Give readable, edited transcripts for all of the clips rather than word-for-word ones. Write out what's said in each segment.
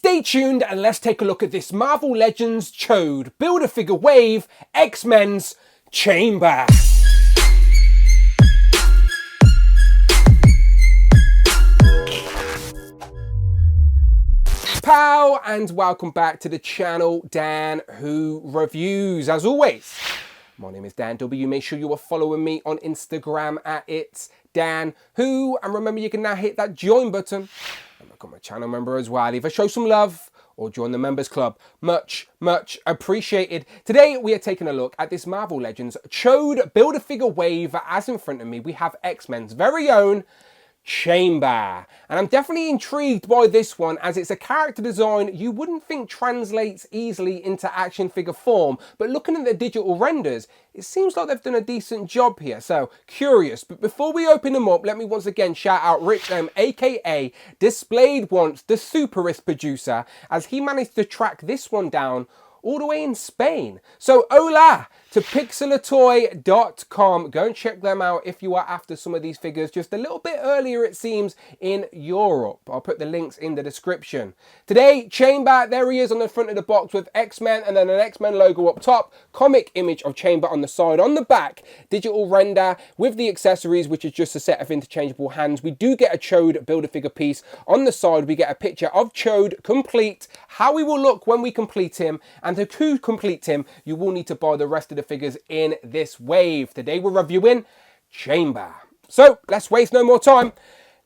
Stay tuned and let's take a look at this Marvel Legends Chode Build-A-Figure Wave X-Men's Chamber. Pow, and welcome back to the channel, Dan Who Reviews. As always, my name is Dan W. Make sure you are following me on Instagram at It's Dan Who, and remember you can now hit that join button and become a channel member as well. Either show some love or join the members club. Much appreciated. Today we are taking a look at this Marvel Legends Chode Build-A-Figure Wave. As in front of me we have X-Men's very own Chamber, and I'm definitely intrigued by this one as it's a character design you wouldn't think translates easily into action figure form, but looking at the digital renders it seems like they've done a decent job here, so curious. But before we open them up, let me once again shout out Rich M, aka Displayed Once, the superest producer, as he managed to track this one down all the way in Spain. So hola to pixelatoy.com. Go and check them out if you are after some of these figures just a little bit earlier, it seems, in Europe. I'll put the links in the description. Today, Chamber, there he is on the front of the box with X-Men and then an X-Men logo up top, comic image of Chamber on the side. On the back, digital render with the accessories, which is just a set of interchangeable hands. We do get a Chode Build-A-Figure piece. On the side, we get a picture of Chode complete, how he will look when we complete him, and to complete him, you will need to buy the rest of the figures in this wave. Today we're reviewing Chamber. So let's waste no more time,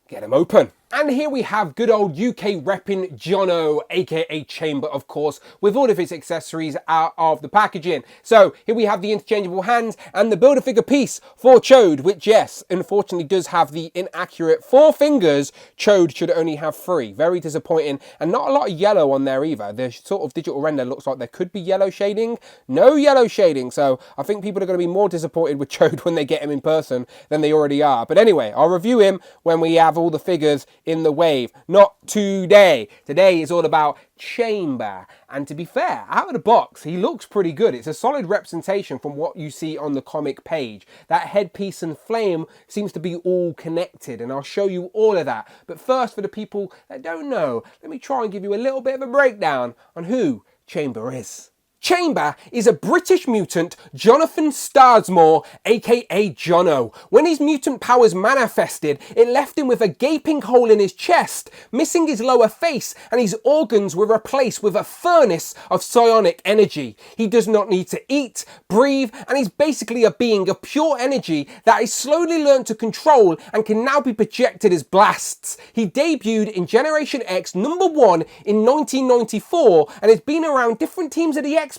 get him open. And here we have good old UK repping Jono, aka Chamber, of course, with all of his accessories out of the packaging. So here we have the interchangeable hands and the Build-A-Figure piece for Chode, which, yes, unfortunately does have the inaccurate 4 fingers. Chode should only have 3. Very disappointing, and not a lot of yellow on there either. The sort of digital render looks like there could be yellow shading. No yellow shading, so I think people are going to be more disappointed with Chode when they get him in person than they already are. But anyway, I'll review him when we have all the figures in the wave. Not today. Today is all about Chamber, and to be fair, out of the box he looks pretty good. It's a solid representation from what you see on the comic page. That headpiece and flame seems to be all connected, and I'll show you all of that. But first, for the people that don't know, let me try and give you a little bit of a breakdown on who Chamber is. Chamber is a British mutant, Jonathan Starsmore, aka Jono. When his mutant powers manifested, it left him with a gaping hole in his chest, missing his lower face, and his organs were replaced with a furnace of psionic energy. He does not need to eat, breathe, and is basically a being of pure energy that is slowly learned to control and can now be projected as blasts. He debuted in Generation X #1 in 1994 and has been around different teams of the X-Men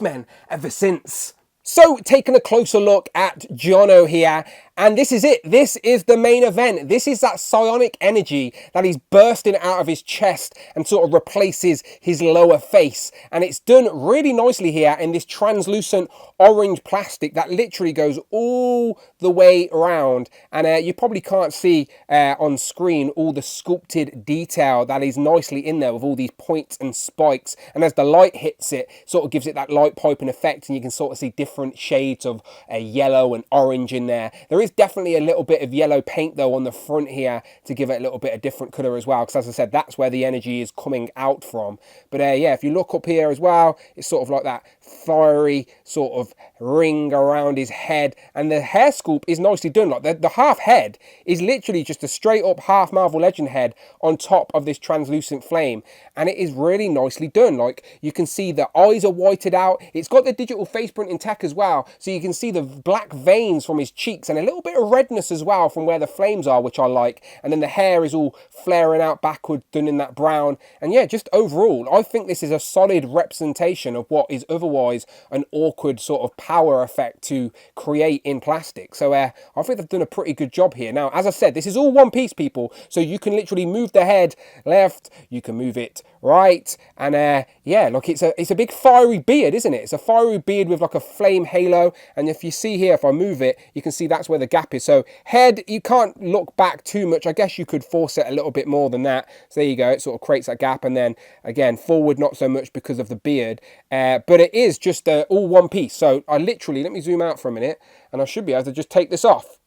ever since. So, taking a closer look at Jono here, and this is it. This is the main event. This is that psionic energy that is bursting out of his chest and sort of replaces his lower face. And it's done really nicely here in this translucent orange plastic that literally goes all the way around. And you probably can't see on screen all the sculpted detail that is nicely in there with all these points and spikes. And as the light hits it, sort of gives it that light piping effect, and you can sort of see different shades of yellow and orange in there. There is definitely a little bit of yellow paint though on the front here to give it a little bit of different colour as well, because as I said, that's where the energy is coming out from. But yeah, if you look up here as well, it's sort of like that fiery sort of ring around his head, and the hair sculpt is nicely done. Like the half head is literally just a straight up half Marvel Legend head on top of this translucent flame, and it is really nicely done. Like you can see the eyes are whited out. It's got the digital face printing tech as well, so you can see the black veins from his cheeks and a little bit of redness as well from where the flames are, which I like. And then the hair is all flaring out backward, done in that brown. And yeah, just overall, I think this is a solid representation of what is otherwise an awkward sort of power effect to create in plastic. So I think they've done a pretty good job here. Now, as I said, this is all one piece, people, so you can literally move the head left, you can move it right, and yeah, look, it's a big fiery beard, isn't it? It's a fiery beard with like a flame halo, and if you see here, if I move it, you can see that's where the gap is. So head, you can't look back too much. I guess you could force it a little bit more than that. So there you go, it sort of creates that gap, and then again, forward not so much because of the beard, but it is just all one piece. So I literally, let me zoom out for a minute, and I should be able to just take this off.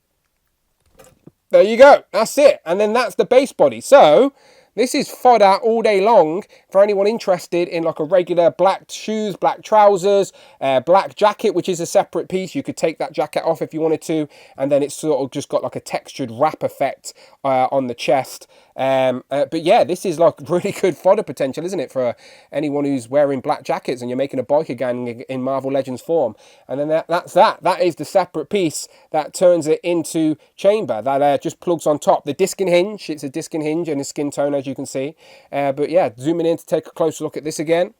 There you go, that's it, and then that's the base body. So This is fodder all day long for anyone interested in like a regular black shoes, black trousers, black jacket, which is a separate piece. You could take that jacket off if you wanted to, and then it's sort of just got like a textured wrap effect on the chest. But yeah, this is like really good fodder potential, isn't it, for anyone who's wearing black jackets and you're making a biker gang in Marvel Legends form. And then that's that. That is the separate piece that turns it into chamber. That just plugs on top. The disc and hinge, it's a disc and hinge and a skin tone, as you can see. But yeah, zooming in to take a closer look at this again.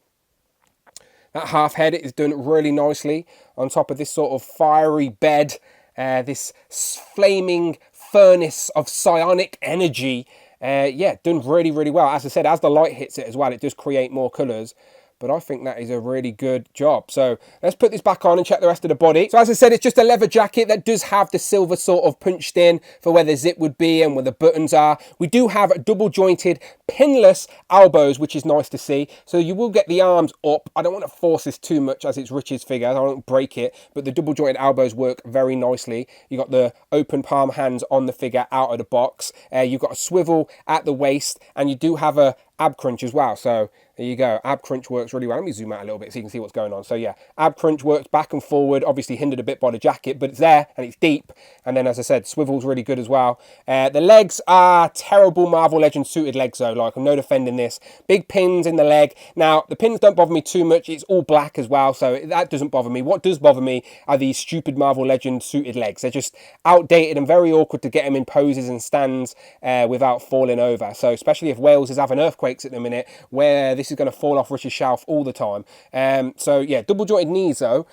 That half head is done really nicely on top of this sort of fiery bed, this flaming furnace of psionic energy. Yeah, done really, really well. As I said, as the light hits it as well, it does create more colours. But I think that is a really good job. So let's put this back on and check the rest of the body. So as I said, it's just a leather jacket that does have the silver sort of punched in for where the zip would be and where the buttons are. We do have double jointed pinless elbows, which is nice to see. So you will get the arms up. I don't want to force this too much as it's Rich's figure. I don't break it, but the double jointed elbows work very nicely. You got the open palm hands on the figure out of the box. You've got a swivel at the waist, and you do have a ab crunch as well. So there you go. Ab crunch works really well. Let me zoom out a little bit so you can see what's going on. So yeah, ab crunch works back and forward, obviously hindered a bit by the jacket, but it's there and it's deep. And then, as I said, swivel's really good as well. The legs are terrible Marvel Legends suited legs though. Like, I'm no defending this. Big pins in the leg. Now, the pins don't bother me too much. It's all black as well, so that doesn't bother me. What does bother me are these stupid Marvel Legends suited legs. They're just outdated and very awkward to get them in poses and stands without falling over. So especially if Wales is having earthquakes at the minute, where this is going to fall off Rich's shelf all the time. So yeah, double jointed knees though.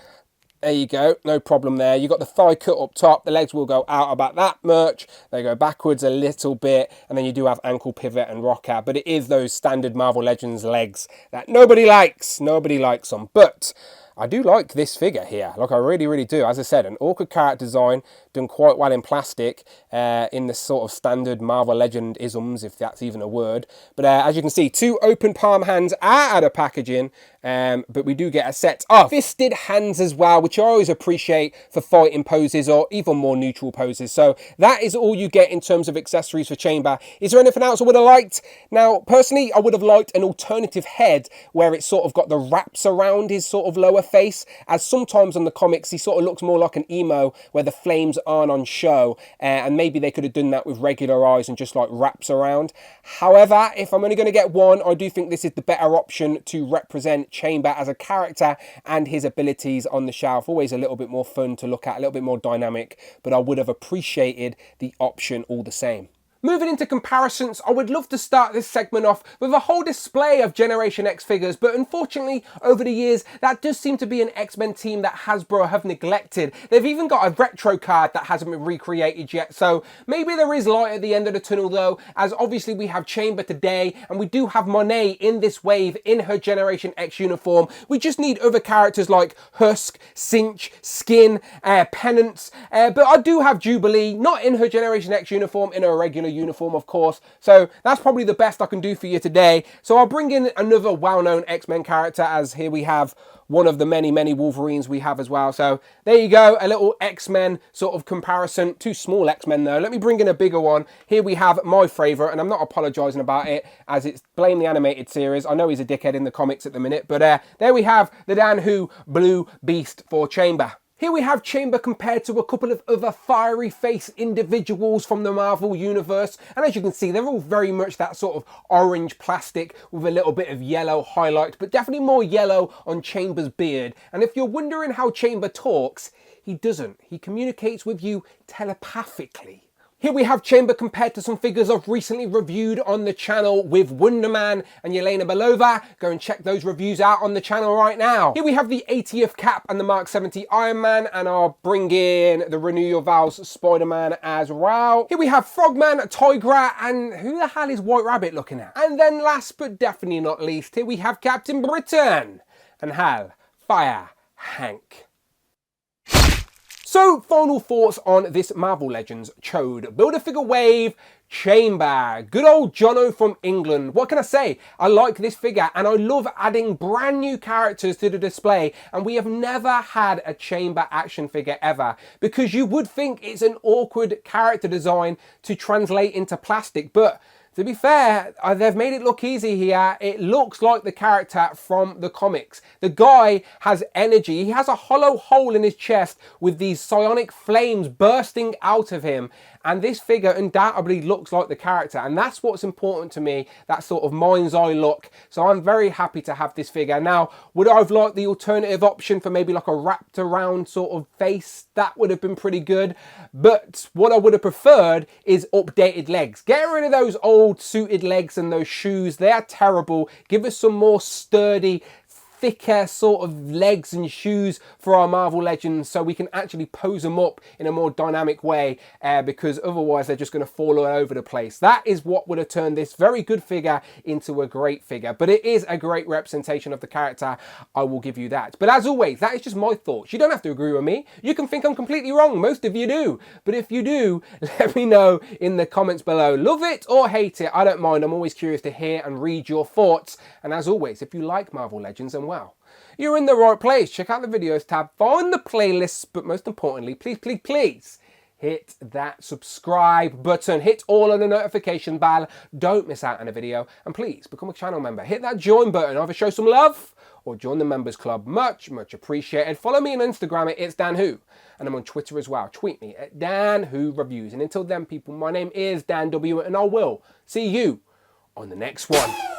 There you go, no problem there. You got the thigh cut up top. The legs will go out about that much. They go backwards a little bit, and then you do have ankle pivot and rock out. But it is those standard Marvel Legends legs that nobody likes. Nobody likes them. But I do like this figure here. Like, I really, really do. As I said, an awkward character design, done quite well in plastic, in the sort of standard Marvel Legend isms, if that's even a word. But as you can see, two open palm hands are out of packaging, but we do get a set of fisted hands as well, which I always appreciate for fighting poses or even more neutral poses. So that is all you get in terms of accessories for Chamber. Is there anything else I would have liked? Now, personally, I would have liked an alternative head where it's sort of got the wraps around his sort of lower face, as sometimes on the comics he sort of looks more like an emo where the flames aren't on show, and maybe they could have done that with regular eyes and just like wraps around. However, if I'm only going to get one, I do think this is the better option to represent Chamber as a character and his abilities on the shelf. Always a little bit more fun to look at, a little bit more dynamic, but I would have appreciated the option all the same. Moving into comparisons, I would love to start this segment off with a whole display of Generation X figures, but unfortunately, over the years, that does seem to be an X-Men team that Hasbro have neglected. They've even got a retro card that hasn't been recreated yet, so maybe there is light at the end of the tunnel though, as obviously we have Chamber today, and we do have Monet in this wave in her Generation X uniform. We just need other characters like Husk, Cinch, Skin, Penance, but I do have Jubilee, not in her Generation X uniform, in her regular uniform, of course. So that's probably the best I can do for you today. So I'll bring in another well-known X-Men character, as here we have one of the many, many Wolverines we have as well. So there you go, a little X-Men sort of comparison. Two small X-Men though. Let me bring in a bigger one. Here we have my favourite, and I'm not apologising about it, as it's Blame the Animated Series. I know he's a dickhead in the comics at the minute, but there we have the Dan Who Blue Beast for Chamber. Here we have Chamber compared to a couple of other fiery face individuals from the Marvel Universe. And as you can see, they're all very much that sort of orange plastic with a little bit of yellow highlight, but definitely more yellow on Chamber's beard. And if you're wondering how Chamber talks, he doesn't. He communicates with you telepathically. Here we have Chamber compared to some figures I've recently reviewed on the channel with Wonder Man and Yelena Belova. Go and check those reviews out on the channel right now. Here we have the 80th Cap and the Mark 70 Iron Man, and I'll bring in the Renew Your Vows Spider-Man as well. Here we have Frogman, Tigra, and who the hell is White Rabbit looking at? And then last but definitely not least, here we have Captain Britain and Hal Fire Hank. So, final thoughts on this Marvel Legends Chode Build-A-Figure Wave Chamber. Good old Jono from England. What can I say? I like this figure and I love adding brand new characters to the display, and we have never had a Chamber action figure ever, because you would think it's an awkward character design to translate into plastic, but To be fair, they've made it look easy here. It looks like the character from the comics. The guy has energy. He has a hollow hole in his chest with these psionic flames bursting out of him. And this figure undoubtedly looks like the character. And that's what's important to me, that sort of mind's eye look. So I'm very happy to have this figure. Now, would I have liked the alternative option for maybe like a wrapped around sort of face? That would have been pretty good. But what I would have preferred is updated legs. Get rid of those old suited legs and those shoes. They are terrible. Give us some more sturdy, thicker sort of legs and shoes for our Marvel Legends so we can actually pose them up in a more dynamic way, because otherwise they're just going to fall all over the place. That is what would have turned this very good figure into a great figure. But it is a great representation of the character, I will give you that. But as always, that is just my thoughts. You don't have to agree with me. You can think I'm completely wrong. Most of you do. But if you do, let me know in the comments below. Love it or hate it, I don't mind. I'm always curious to hear and read your thoughts. And as always, if you like Marvel Legends, then well, you're in the right place. Check out the videos tab, find the playlists, but most importantly, please hit that subscribe button, hit all on the notification bell, don't miss out on a video, and please become a channel member. Hit that join button, either show some love or join the members club. Much appreciated. Follow me on Instagram at It's Dan Who, and I'm on Twitter as well. Tweet me at Dan Who Reviews. And until then, people, my name is Dan W, and I will see you on the next one.